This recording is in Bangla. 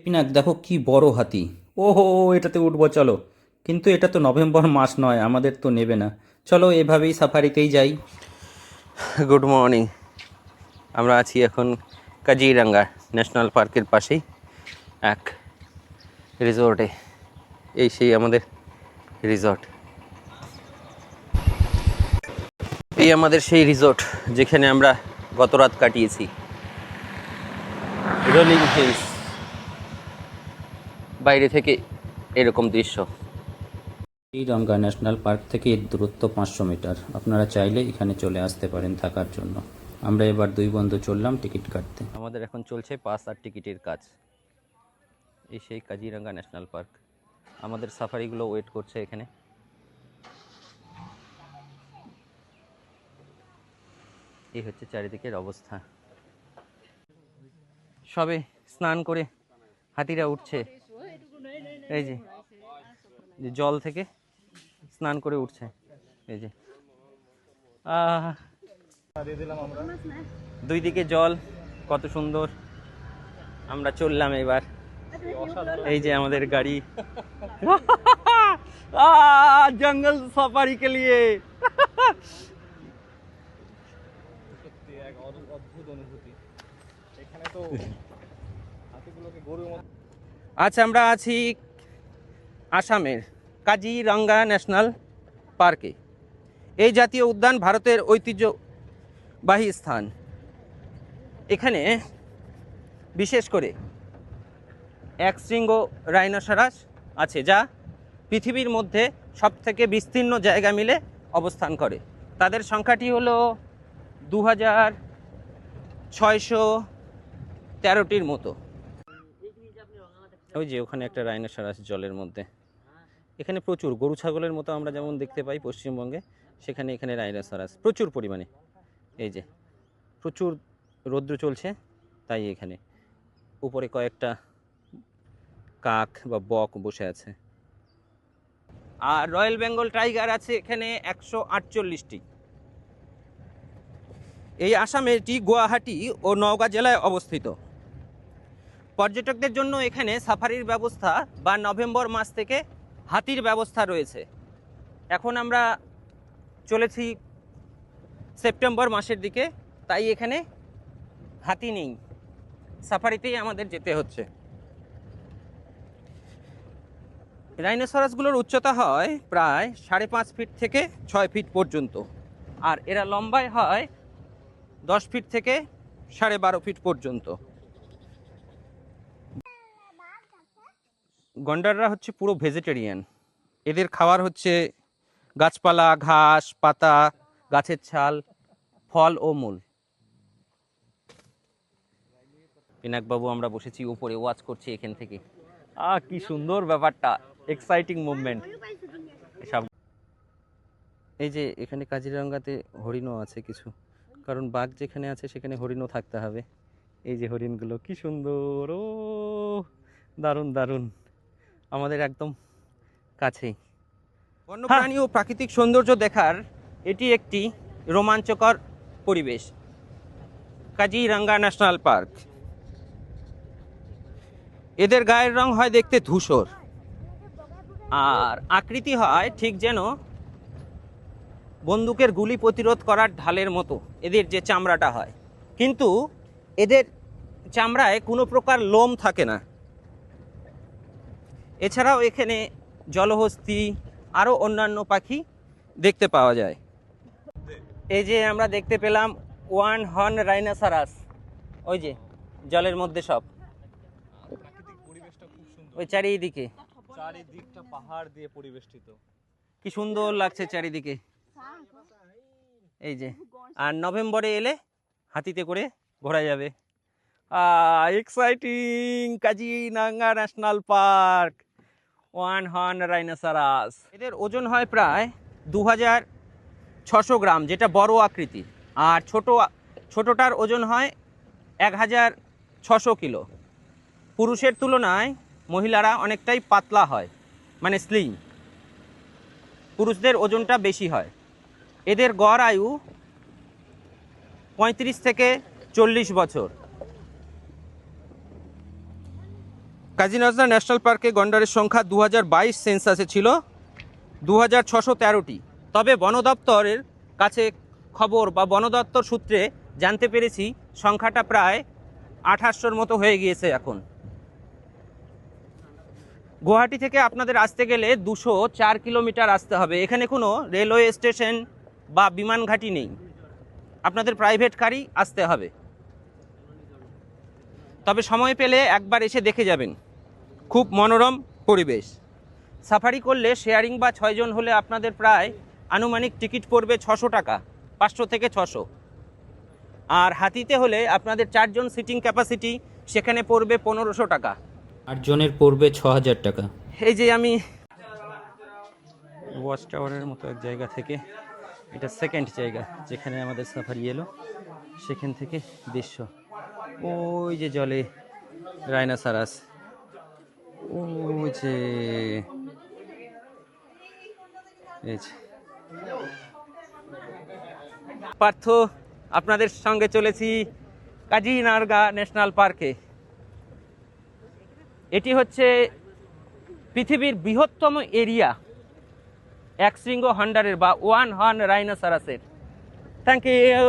পিনাক দেখো কি বড় হাতি। ওহো, এটাতে উঠবো চলো। কিন্তু এটা তো নভেম্বর মাস নয়, আমাদের তো নেবে না। চলো এভাবেই সাফারিতেই যাই। Good morning. আমরা আছি এখন কাজিরাঙ্গা ন্যাশনাল পার্কের পাশেই এক রিসোর্টে। এই সেই আমাদের রিসর্ট, এই আমাদের সেই রিসর্ট যেখানে আমরা গত রাত কাটিয়েছি। রোলিং হিলস, বাইরে থেকে এরকম দৃশ্য। কাজিরাঙ্গা ন্যাশনাল পার্ক থেকে এর দূরত্ব 500 মিটার। আপনারা চাইলে এখানে চলে আসতে পারেন থাকার জন্য। আমরা এবার দুই বন্ধু চললাম টিকিট কাটতে। আমাদের এখন চলছে পাস আর টিকিটের কাজ। এই সেই কাজিরাঙ্গা ন্যাশনাল পার্ক, আমাদের সাফারিগুলো ওয়েট করছে এখানে। এই হচ্ছে চারিদিকের অবস্থা। সবে স্নান করে হাতিরা উঠছে, এই যে জল থেকে স্নান করে উঠছে, এই যে দুই দিকে জল, কত সুন্দর। আমরা চললাম এবার, এই যে আমাদের গাড়ি। জঙ্গল সাফারি কে লিয়ে অদ্ভুত অনুভূতি। এখানে তো হাতিগুলোকে গরুর মতো। আচ্ছা, আমরা আছি আসামের কাজিরাঙ্গা ন্যাশনাল পার্কে। এই জাতীয় উদ্যান ভারতের ঐতিহ্যবাহী স্থান। এখানে বিশেষ করে এক শৃঙ্গ রাইনোসরাস আছে, যা পৃথিবীর মধ্যে সবথেকে বিস্তীর্ণ জায়গা মিলে অবস্থান করে। তাদের সংখ্যাটি হলো 2613টির মতো। ওই যে ওখানে একটা রাইনোসরাস জলের মধ্যে। এখানে প্রচুর গরু ছাগলের মতো আমরা যেমন দেখতে পাই পশ্চিমবঙ্গে, সেখানে এখানে রাইনোসরাস প্রচুর পরিমাণে। এই যে প্রচুর রৌদ্র চলছে, তাই এখানে উপরে কয়েকটা কাক বা বক বসে আছে। আর রয়্যাল বেঙ্গল টাইগার আছে এখানে 148টি। এই আসামে এটি গুয়াহাটি ও নওগাঁ জেলায় অবস্থিত। পর্যটকদের জন্য এখানে সাফারির ব্যবস্থা বা নভেম্বর মাস থেকে হাতির ব্যবস্থা রয়েছে। এখন আমরা চলেছি সেপ্টেম্বর মাসের দিকে, তাই এখানে হাতি নেই, সাফারিতেই আমাদের যেতে হচ্ছে। রাইনোসরাসগুলোর উচ্চতা হয় প্রায় 5.5 ফিট থেকে 6 ফিট পর্যন্ত, আর এরা লম্বায় হয় 10 ফিট থেকে 12.5 ফিট পর্যন্ত। গন্ডাররা হচ্ছে পুরো ভেজিটেরিয়ান। এদের খাবার হচ্ছে গাছপালা, ঘাস পাতা, গাছের ছাল, ফল ও মূল। পিনাকবাবু আমরা বসেছি উপরে, ওয়াচ করছি এখান থেকে। কি সুন্দর ব্যাপারটা, এক্সাইটিং মুভমেন্ট সব। এই যে এখানে কাজিরাঙ্গাতে হরিণও আছে কিছু, কারণ বাঘ যেখানে আছে সেখানে হরিণও থাকতে হবে। এই যে হরিণগুলো কি সুন্দর, ও দারুণ দারুণ, আমাদের একদম কাছেই। বন্যপ্রাণী ও প্রাকৃতিক সৌন্দর্য দেখার এটি একটি রোমাঞ্চকর পরিবেশ, কাজিরাঙ্গা ন্যাশনাল পার্ক। এদের গায়ের রং হয় দেখতে ধূসর, আর আকৃতি হয় ঠিক যেন বন্দুকের গুলি প্রতিরোধ করার ঢালের মতো এদের যে চামড়াটা হয়। কিন্তু এদের চামড়ায় কোনো প্রকার লোম থাকে না। এছাড়াও এখানে জলহস্তী আরও অন্যান্য পাখি দেখতে পাওয়া যায়। এই যে আমরা দেখতে পেলাম ওয়ান হর্ন রাইনোসরাস, ওই যে জলের মধ্যে সব। ওই চারিদিকে, চারিদিকটা পাহাড় দিয়ে পরিবেষ্টিত, কি সুন্দর লাগছে চারিদিকে। এই যে, আর নভেম্বরে এলে হাতিতে করে ঘোরা যাবে। Exciting, Kaziranga national park, one horn rhinoceros. এদের ওজন হয় প্রায় 2600 গ্রাম, যেটা বড় আকৃতির। আর ছোটটার ওজন হয় 1600 কিলো। পুরুষের তুলনায় মহিলারা অনেকটাই পাতলা হয়, মানে স্লিম। পুরুষদের ওজনটা বেশি হয়। এদের গড় আয়ু 35 থেকে 40 বছর। কাজিরাঙা ন্যাশনাল পার্কে গন্ডারের সংখ্যা 2022 সেন্সাসে ছিল 2613টি। তবে বন দপ্তরের কাছে খবর বা বন দপ্তর সূত্রে জানতে পেরেছি সংখ্যাটা প্রায় 2800-র মতো হয়ে গিয়েছে এখন। গুয়াহাটি থেকে আপনাদের আসতে গেলে 204 কিলোমিটার আসতে হবে। এখানে কোনো রেলওয়ে স্টেশন বা বিমান ঘাঁটি নেই, আপনাদের প্রাইভেট গাড়ি আসতে হবে। তবে সময় পেলে একবার এসে দেখে যাবেন, খুব মনোরম পরিবেশ। সাফারি করলে শেয়ারিং বা 6 জন হলে আপনাদের প্রায় আনুমানিক টিকিট পড়বে 600 টাকা, 500 থেকে 600। আর হাতিতে হলে আপনাদের 4 জন সিটিং ক্যাপাসিটি, সেখানে পড়বে 1500 টাকা। 8 জনের পড়বে 6000 টাকা। এই যে আমি ওয়াচ টাওয়ারের মতো এক জায়গা থেকে, এটা সেকেন্ড জায়গা যেখানে আমাদের সাফারি এলো, সেখান থেকে দৃশ্য ওই যে জলে রাইনোসেরাস, ওই যে পার্থ আপনাদের সঙ্গে চলেছি কাজিরাঙা ন্যাশনাল পার্কে। এটি হচ্ছে পৃথিবীর বৃহত্তম এরিয়া এক শৃঙ্গ হন্ডারের বা ওয়ান হর্ন রাইনোসেরাসের। Thank you.